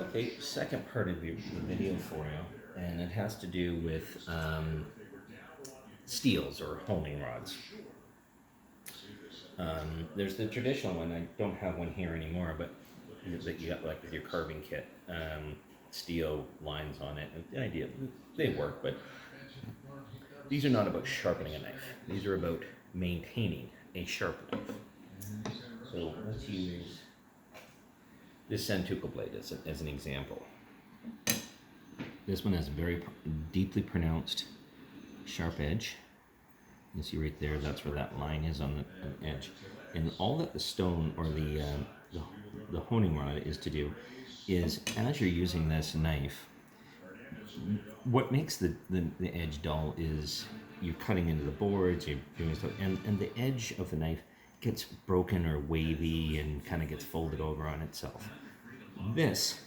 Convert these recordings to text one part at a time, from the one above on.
Okay, second part of the video for you, and it has to do with steels or honing rods. There's the traditional one. I don't have one here anymore, but that you got like with your carving kit, steel lines on it. And the idea they work, but these are not about sharpening a knife. These are about maintaining a sharp knife. So let's use this Santoku blade as an example. This one has a very deeply pronounced sharp edge. You see right there, that's where that line is on the edge. And all that the stone or the honing rod is to do is, as you're using this knife, what makes the edge dull is you're cutting into the boards, you're doing stuff, and the edge of the knife gets broken or wavy and kind of gets folded over on itself. This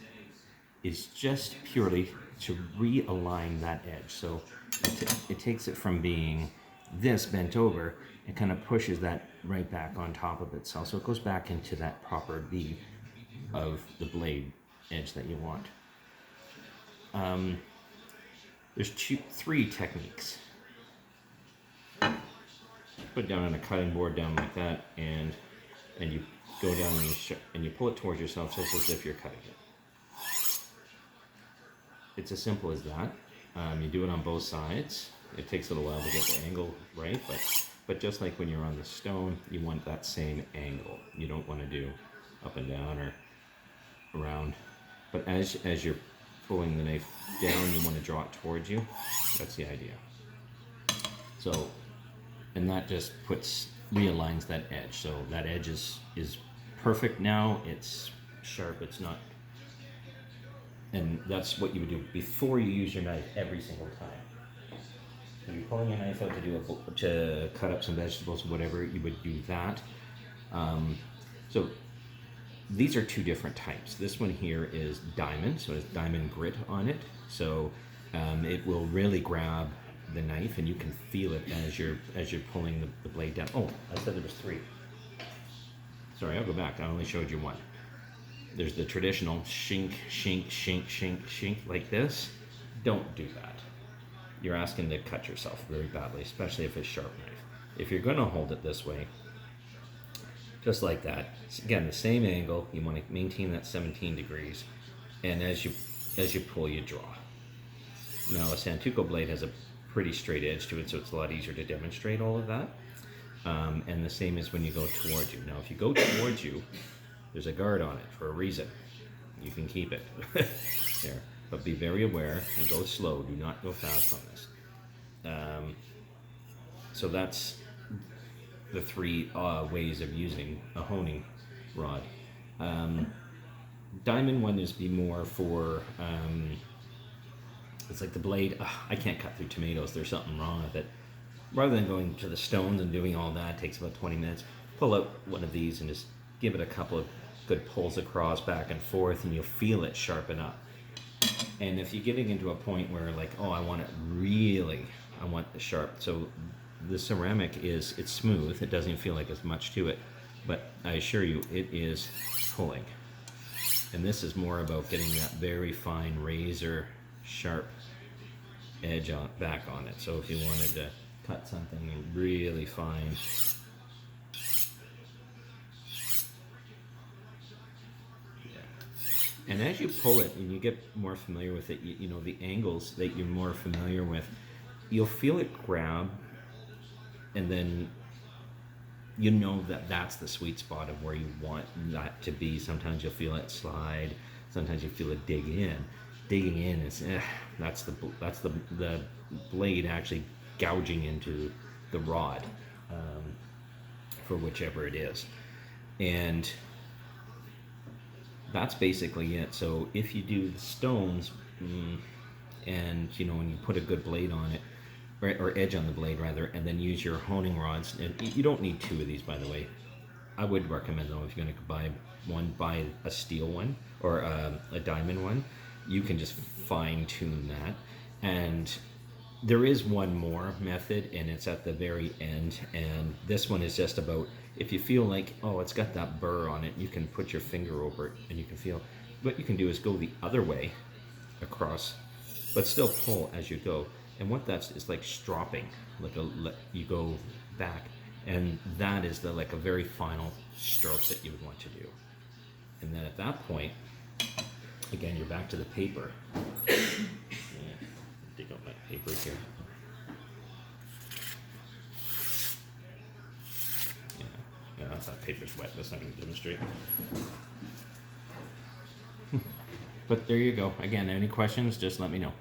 is just purely to realign that edge. So it takes it from being this bent over and kind of pushes that right back on top of itself. So it goes back into that proper V of the blade edge that you want. There's three techniques. Put it down on a cutting board down like that, and you go down and you pull it towards yourself just as if you're cutting it. It's as simple as that. You do it on both sides. It takes a little while to get the angle right, but just like when you're on the stone, you want that same angle. You don't want to do up and down or around. But as you're pulling the knife down, you want to draw it towards you. That's the idea. So, and that just realigns that edge. So that edge is perfect now. It's sharp. It's not. And that's what you would do before you use your knife every single time. When you're pulling your knife out to cut up some vegetables or whatever, you would do that. So these are two different types. This one here is diamond, so it's diamond grit on it. So it will really grab the knife, and you can feel it as you're pulling the blade down. Oh, I said there was three. Sorry, I'll go back. I only showed you one. There's the traditional shink, shink, shink, shink, shink like this. Don't do that. You're asking to cut yourself very badly, especially if it's a sharp knife. If you're going to hold it this way, just like that, again, the same angle, you want to maintain that 17 degrees, and as you pull, you draw. Now, a Santoku blade has a pretty straight edge to it, so it's a lot easier to demonstrate all of that. And the same as when you go towards you. Now, if you go towards you, there's a guard on it for a reason. You can keep it there, but be very aware and go slow. Do not go fast on this. So that's the three ways of using a honing rod. Diamond one is be more for it's like the blade. I can't cut through tomatoes. There's something wrong with it. Rather than going to the stones and doing all that, it takes about 20 minutes. Pull out one of these and just give it a couple of good pulls across, back and forth, and you'll feel it sharpen up. And if you're getting into a point where like, oh, I want the sharp. So the ceramic it's smooth. It doesn't feel like there's much to it, but I assure you, it is pulling. And this is more about getting that very fine razor sharp edge back on it. So if you wanted to cut something really fine, and as you pull it and you get more familiar with it, you know the angles that you're more familiar with, you'll feel it grab, and then you know that's the sweet spot of where you want that to be. Sometimes you'll feel it slide, sometimes you feel it dig in. Digging in is that's the blade actually gouging into the rod for whichever it is, and that's basically it. So if you do the stones, and when you put a good blade on it, or edge on the blade rather, and then use your honing rods, and you don't need two of these, by the way. I would recommend, though, if you're going to buy one, buy a steel one or a diamond one. You can just fine tune that. And there is one more method, and it's at the very end, and this one is just about, if you feel like, oh, it's got that burr on it, you can put your finger over it and you can feel, what you can do is go the other way across, but still pull as you go. And what that's is like stropping, like you go back, and that is the like a very final stroke that you would want to do. And then at that point, again, you're back to the paper. Dig out my paper here. Yeah, that paper's wet. That's not going to demonstrate. But there you go. Again, any questions, just let me know.